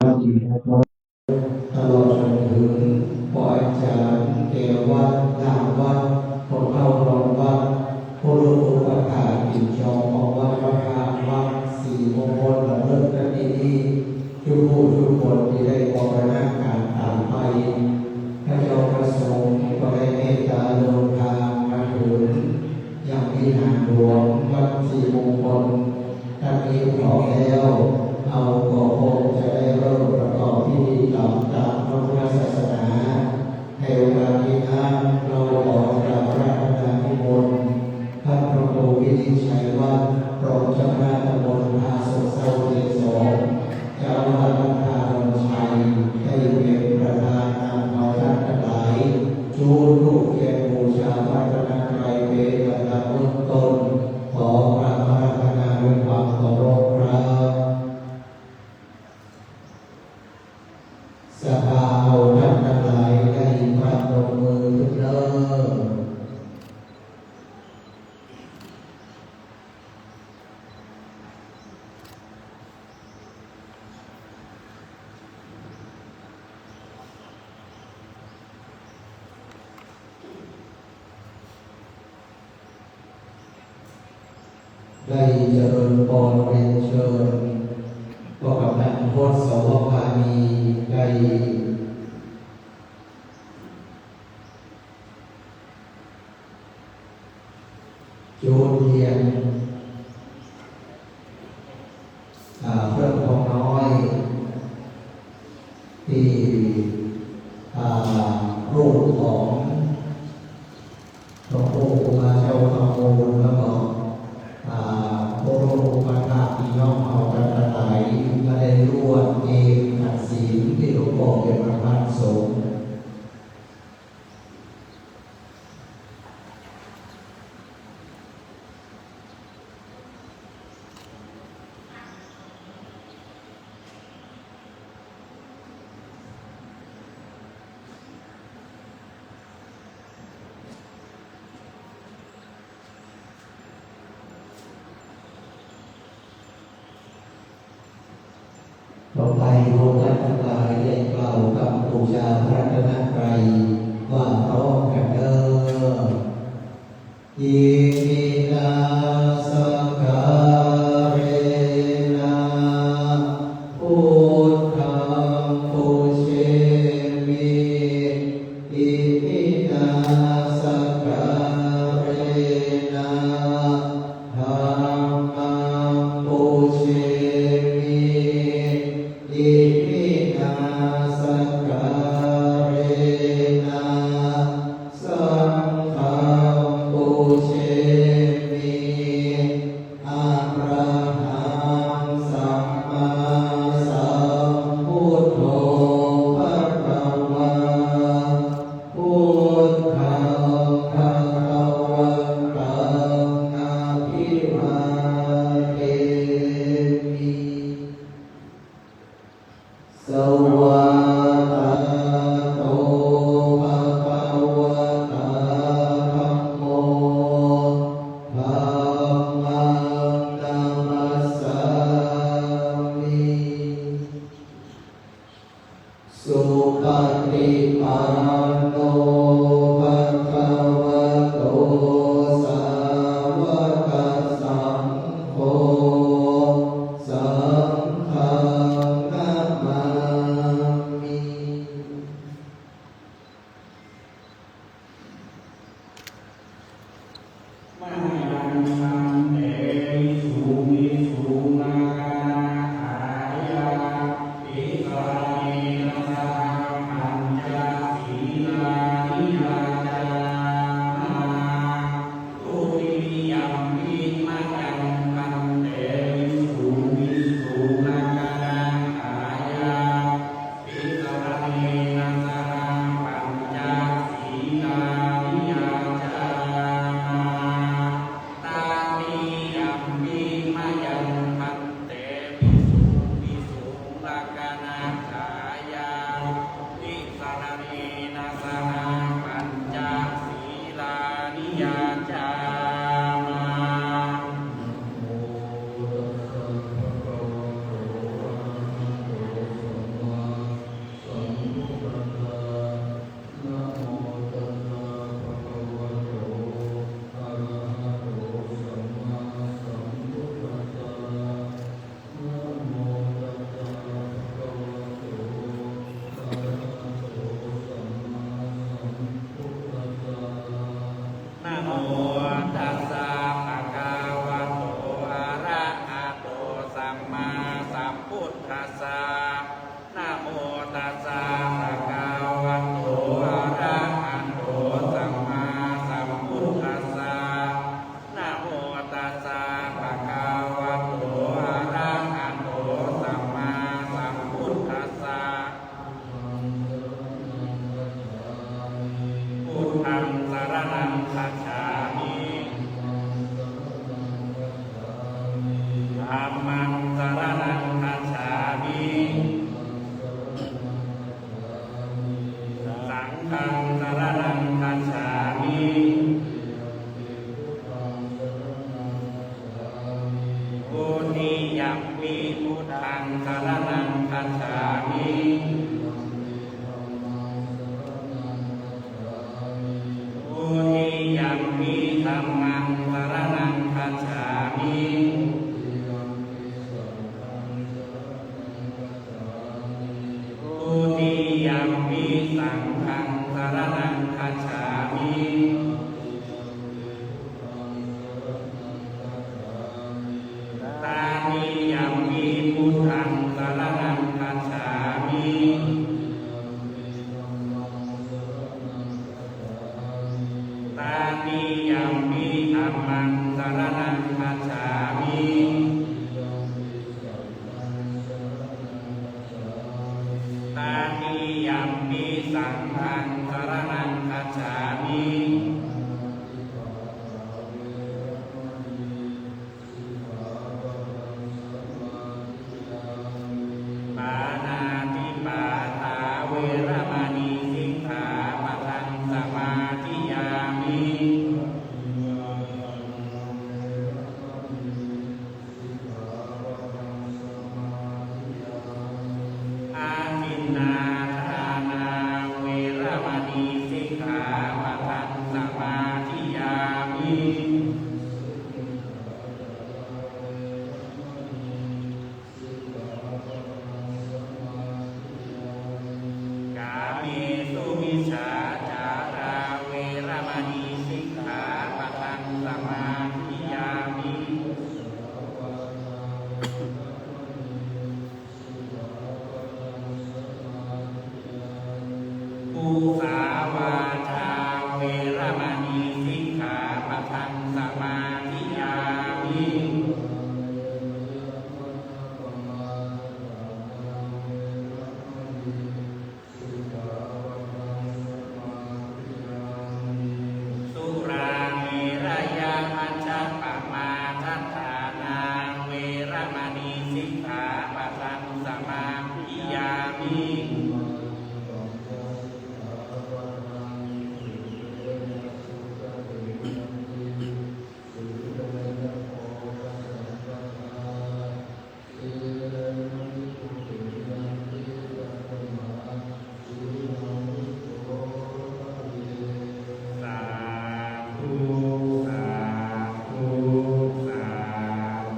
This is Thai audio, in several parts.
ตลอดจนถึงปล่อยจานเกวัดนางวัดคนเข้ารองวัดผู้รู้ประกาศจิตจองของวัดประธานวัดสี่มงคลและเลิศกันนี้ทุกผู้ทุกคนที่ได้บริหารการตามไปพระเจ้าประสงค์ก็ได้เมตตาลงทางมาถึงอย่างวิหารหลวงวัดสี่มงคลท่านนี้พร้อมแล้วเอาก็คงจะได้เริ่มประกอบพิธีตามพระพุทธศาสนาในโอกาสนี้นั้นเราขอกราบพระอาจารย์นิมนต์ท่านพระครูวินิจฉัยวัดรองเจ้าคณะตำบลภาสุขเสาเทโสเจ้าอาวาสวัดท่าดอนชัยได้เป็นประธานนำเอาท่านทั้งหลายจูนลูกเทียนบูชาพระรัตนตรัยเป็นประธานเบื้องต้นขอกราบพระอาจารย์ด้วยความเคารพครับสภาเอาท่านทั้งหลายได้ประนมมือขึ้นเริ่มได้เจริญพรเรียนเชิญพวกกำนันโพธิ์สวภานีได้จูนเทียนเครื่องทองน้อยที่รูปของหลวงปู่มาเจ้าขโมยแล้วก็โบราณประทาที่ย่อมเอากันหลายมาได้ร่วมเองตัดสินที่หลวงพ่อเป็นประธานสงฆ์ต่อไปพวกท่านทั้งหลายได้กล่าวคำบูชาพระรัตนตรัยว่าพร้อมกันเด้ออิมินาสังฆาเรนะพุทธังปุเชมิอิมินาสังฆาเรนะธัมมังปุเชมิอิมินาสังฆาเรนะสังฆังปุเชมิอะระหังสัมมาสัมพุทโธภะคะวาพุทธังภะคะวันตังอะภิวาเทมิ สวากขาโตภะคะวะตาธัมโมธัมมังนามัสสามิสุปฏิปันโนภะคะวะโตสาวกสังโฆสังฆังนามามิ มยังสังเตสุวิสุมาคายาอิสราเอลสังอัญญาสีล สะนะโมตัสสะภะคะวะโตอะระหะโตสัมมาสัมพุทธัสสะนะโมตัสสะภะคะวะโตอะระหะโตสัมมาสัมพุทธัสสะพุทธังสรณังคัจฉามิธัมมังสรณังคัจฉามิสังฆังสรณังคัจฉามิปุถิยัมปิพุทธังสรณังคัจฉามิปุถิยัมปิธัมมังสรณังคัจฉามิปุถิยัมปิสังฆังสรณังคัจฉามิตานิยัมปิพุทธังสรณังคัจฉามิตานิยัมปิธัมมังสรณังคัจฉามิตานิยัมปิสังฆังสรณังคัจฉามิปานาติปาตาเวรมณีสิกขาปะทังสมาธิยามิอาทินนาทานาเวรมณีสิกขาปะทังสมาธิยามิกาเมสุมิจฉาจาราเวรมณีสิกขาปะทังสมาธิยามิภูสาวาจาเวรมณีสิกขาปะทังสมาธิยามิสุราเมรยามัจจปมาทัฏฐานาเวรมณีสิกขาปะทังสมาธิยามิสาธุสาธุสา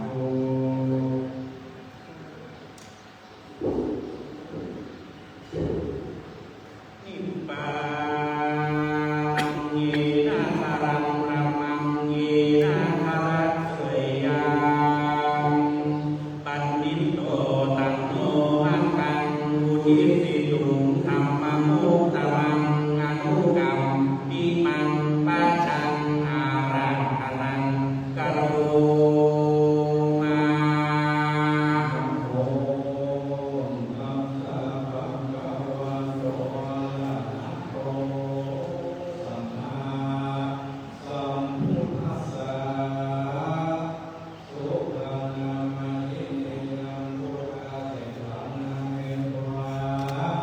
ธุนิพพานังเยนะสรังรัมมังเยนะทรัสเสยังปันนิโตตัณโนหังกังอุทิสิตุงธัมมมุตตมังอนุกรรมปิมังปัจจังอารังคลังกโรมาโอตัสสะภะคะวะโตอะระหะโตสัมมาสัมพุทธัสสะสุขังนามายิเตนังพุทธะเตถังนังเอตวะ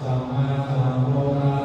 สัมมาสัมพุทธั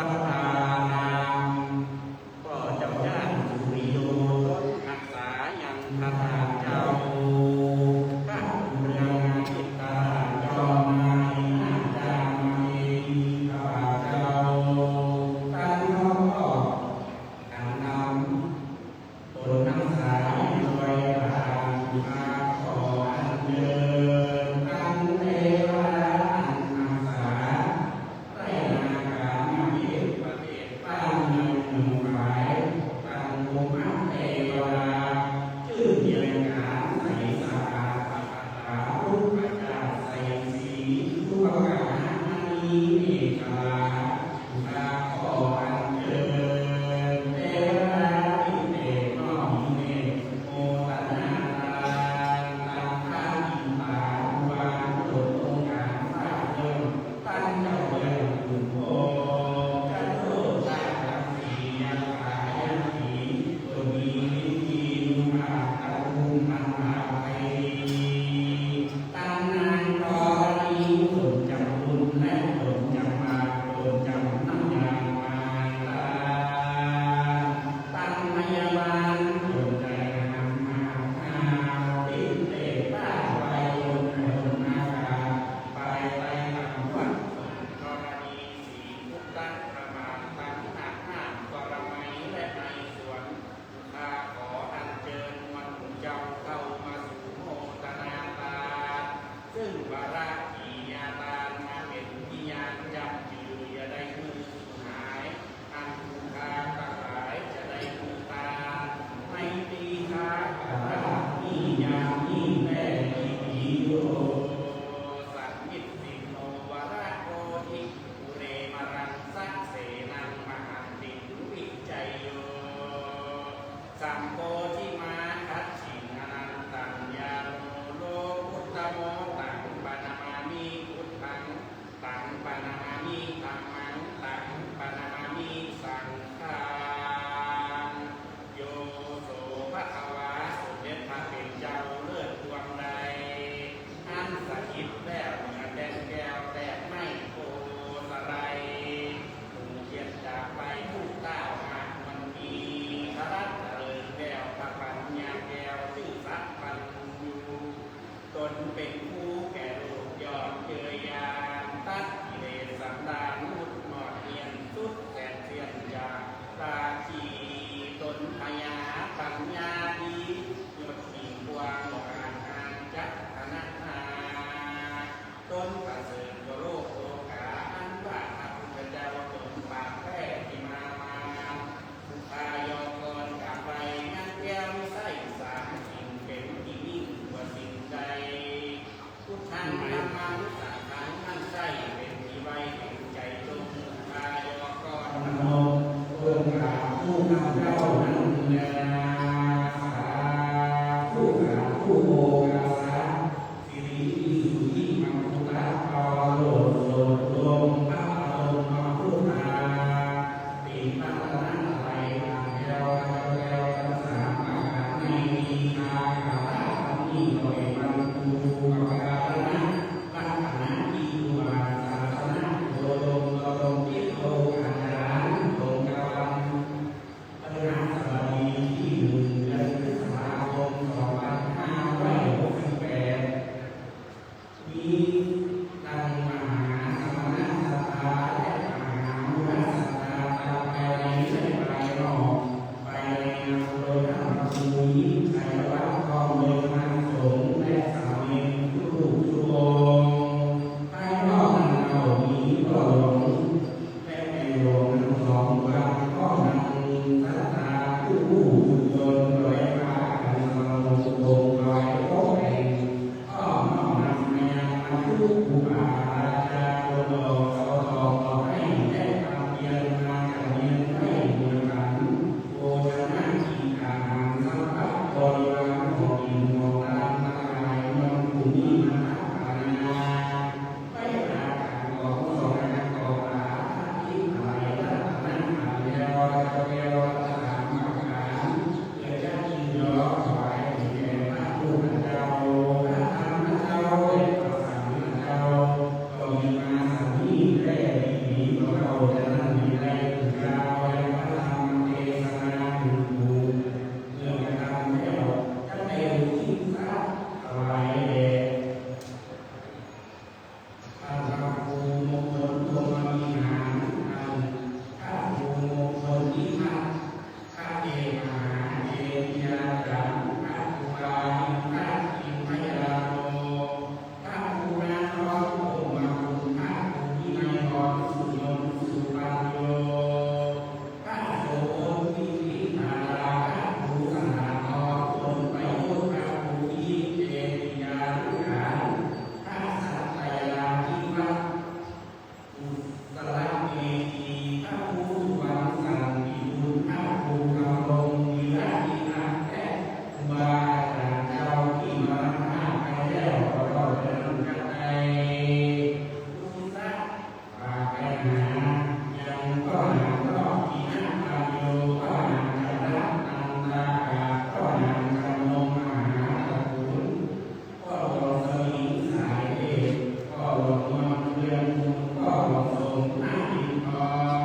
วัฒนาก็เจ้าญาติสุริโยรักษายังพระทานเจ้าข้าเรืองจิตตาจอมนายนาจามีข้าเจ้าตั้งข้อการนำตนทั้งสายโดยทางมาขออันเชิญตั้งเทวดาอันอาสาได้นาการมาเย็บประเทศบ้านเมืองหนึ่งหมายตั้งภูมิเทวดาชื่อเดียงานใส่สาราปะตารูปประจาใส่สีทุกกาหานีเมตตามาขออันเชิญเทวดาอิเตน้อมเนโมตนาตาตังทาอินตาวานโดดองค์การสร้างเดิมตั้งเจ้าเดิมกุโภจันโตชาตังสียังขายยังสีตัวมีวิธีนุมาตะภูมิอันมาไปตั้งนานรอนี้ตนจำบุญและตนจำมาตนจำน้ำยามาตาตั้งพยาบาลตนใจนำมาข้าวติดเตะป้าไปลงบนอากาศไปทำวัดกรณีสีทุกตั้งประมาณตั้งหนักห้ามกรมัยและในสวนข้าขออัญเชิญวันเจ้าเข้ามาสู่โมตนาตาซึ่งวาระกิยาตามาเป็นพิญาณจับจืออย่าได้มือหายอันภูคาตะหายจะได้มือตาไม่ตีคากระตานี่ยามนี่แม่ที่โยสังมิตสิโนวระโกทิอุเรมรังสักเสนังมหันติวิจัยโยสัมโพธิมาคัจฉิงอนันตัญญาโลพุทธโมตังปนามามิพุทธังตังปนามามิธัมมังตังปนามามิสังฆังโยโสภะคะวาสมเด็จพระเป็นเจ้าเลือดดวงใดอันสถิตแล้วเหนือแดนแก้วแดดไม่โกสไลผู้เกียรติจากไปผู้เต้าหากมันมีพระรัตน์เริงแก้วพระปัญญาแก้วชื่อสัพพัญญูตนเป็นผู้แก่โลกยอดเจยยานตัดกิเลสสันดานมุดหมอดเหียนสุดแก่เสียนยาราชีตนพยาปัญญาดียศมีความหมานอันจักขณาตนประเสริฐโลกโลกาอันว่าพระพุทธเจ้าตนปากแพ้ที่มาสุขายกรกับไปงั้นแก้วไส้สามสิ่งเป็นที่ยิ่งกว่าสิ่งใดพุทธังธรรมังสังฆังนั่นใช่เป็นที่ไว้แห่งใจจงสุขายกรมโนเพื่อกราบผู้นำเจ้านั้นแลสาธุกราบผู้โมกาสาสิริสุยิ่งมังคุตะตอโลดโลดลงพระอารมณ์มาพุทธาติปัตตนังไตรังแก้วแก้วทั้งสามอาการในมีอาการนี้โดยบรรลุอาการนั้นลักษณะที่วาศาสนาโลงโลงที่โลอาจารย์โลกาวัน พฤหัสบดีที่1 เดือนพฤษภาคม 2564 เอกีพระผู้วังสันติบุญพระภูคำลงมีราชีนาแท้บาอาเจ้าที่มาหาไปแล้วก็เดินกันไปทุสักพาไปหายังก็หาก็ที่นั่งทำอยู่ก็หาจะรับนันตาก็หาจะลงมหาตะกุนก็ลงสมิงสายเอกก็ลงนอนเรือนมุนก็ลงทรงหน้าดินทอง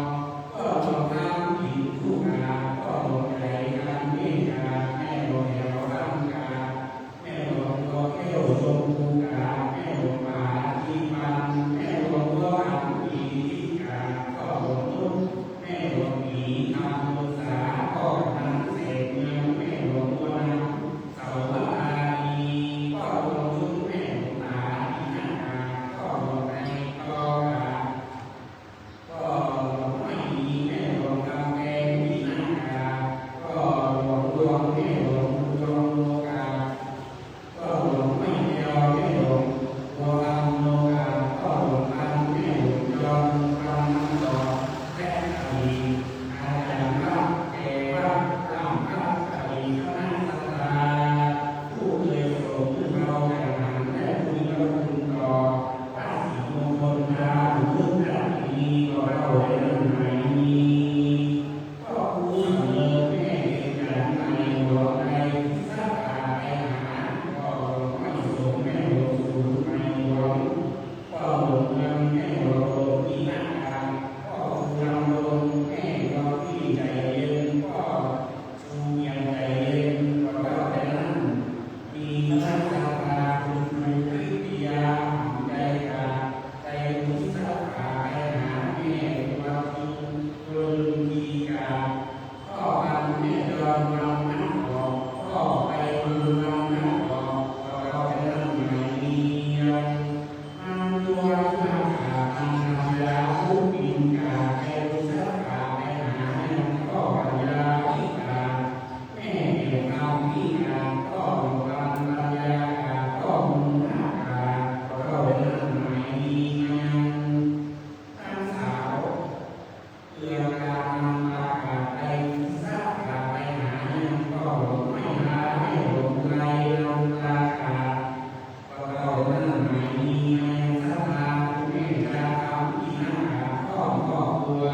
ก็ลงน้ำหินคู่กาก็ลงใจกันเมตตาแม่ลงแถวร่างกาแม่ลงก็แก้วทรงภูกาแม่ลงป่าที่ปันแม่ลงก็อันปีที่กาก็ลงนุ่นแม่ลงผีทำมุสาก็ทันเศษเมืองแม่ลงตัวน้ำเสาอาลีก็ลงนุ่นแม่ลงตาที่หน้าก็ลงในก็กาก็ลงไม่มีแม่ลงกำแพงที่หน้ากาก็ลงดวงแม่ลงดวงโลกาก็ลงไม่แก้วแม่ลงดวงโลกาก็ลงอันแม่ลงยอนกำนันต่อและอดีอาจารย์รับเกวัดรำรับอดีคณะสัตตาผู้เคยส่งเราแข่งขันและคุยกับคุณต่อพระศรีมงคลดาบุญรัตนีก็เราได้เรื่องไหนนี้ก็ผู้เสมอแม่เป็นอย่างในหัวใจสักกาไปหาก็ไม่ส่งแม่ลงสู่ในหลวงก็ลงเงินแม่ลงที่หน้าการก็ลำลงแม่ก็ที่ใจเย็นก็ชูเงียงใจเย็นก็เราแต่นั้นมีพระสังฆาคุณไม่วิทยาใจกาใจมุสักกาไปหาแม่ว่าคุณกรุณดีกาก็การแม่ยอมนำนักออกก็ไปมือนำนักออกก็เราแต่นั้นไม่มีมันตัวหน้าขาอันธรรมดาผู้ปินกาไปมุสักกาไปหาแม่ก็ปัญญาวิกาแม่เกี่ยวกับวิกาก็ลงกันปัญญากาก็มุนหน้ากาก็เราแต่นั้นไม่มีทั้งสาวเพื่อการนำตากาไปสักกาไปหาก็ลงไม่หาไม่ลงไรลงตากาก็เราแต่นั้นไม่มีสักกาแม่จะทำที่หน้ากาก็กลัว